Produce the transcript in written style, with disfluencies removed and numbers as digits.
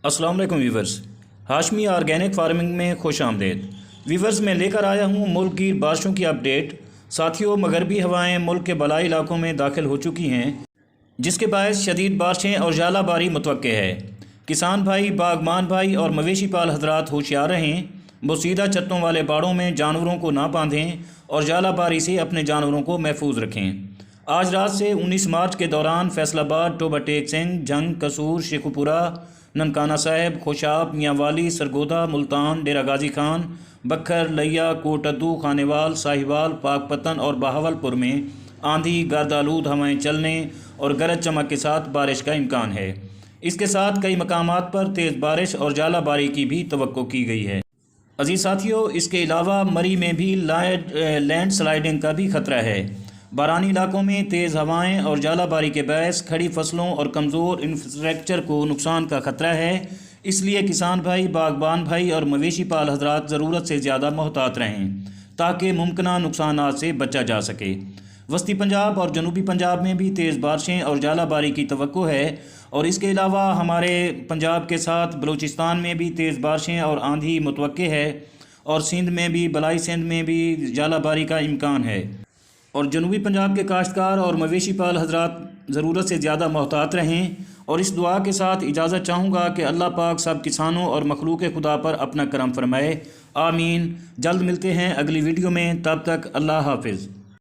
अस्सलाम वालेकुम viewers. Hashmi organic farming में खुश आमदेद। वीवर्स, मैं लेकर आया हूँ मुल्क की बारिशों की अपडेट। साथियों, मगरबी हवाएं मुल्क के बलाई इलाकों में दाखिल हो चुकी हैं, जिसके बायस शदीद बारिशें और ज़ालाबारी मुतवक्के है। किसान भाई, बागबान भाई और मवेशी पाल हजरात होशियार रहें। बोसीदा छतों वाले बाड़ों में जानवरों को ना बांधें और ज़ालाबारी से अपने जानवरों को महफूज रखें। आज रात से 19 मार्च के दौरान फैसलाबाद, टोबा टेक सिंह, जंग, कसूर, शेखुपुरा, ननकाना साहिब, खोशाब, मियांवाली, सरगोदा, मुल्तान, डेरा गाजी खान, बखर, लिया, कोटद्दू, खानेवाल, साहिवाल, पाकपतन और बहावलपुर में आंधी, गर्दालूद हवाएं चलने और गरज चमक के साथ बारिश का इम्कान है। इसके साथ कई मकामात पर तेज़ बारिश और ज़ालाबारी की भी तवक्को की गई है। अजीज़ साथियों, इसके अलावा मरी में भी लैंड स्लाइडिंग का भी ख़तरा है। बारानी इलाकों में तेज़ हवाएं और ज़ालाबारी के बायस खड़ी फसलों और कमज़ोर इंफ्रास्ट्रक्चर को नुकसान का ख़तरा है। इसलिए किसान भाई, बागबान भाई और मवेशी पाल हजरात ज़रूरत से ज़्यादा मोहतात रहें ताकि मुमकिन नुकसानात से बचा जा सके। वस्ती पंजाब और जनूबी पंजाब में भी तेज़ बारिशें और ज़ालाबारी की तवक्को है, और इसके अलावा हमारे पंजाब के साथ बलूचिस्तान में भी तेज़ बारिशें और आंधी मुतवक्के है, और सिंध में भी, बलाई सिंध में भी ज़ालाबारी का इम्कान है। और जनूबी पंजाब के काश्तकार और मवेशी पाल हजरात ज़रूरत से ज़्यादा मोहतात रहें, और इस दुआ के साथ इजाज़त चाहूँगा कि अल्लाह पाक सब किसानों और मखलूक खुदा पर अपना करम फरमाए। आमीन। जल्द मिलते हैं अगली वीडियो में, तब तक अल्लाह हाफिज़।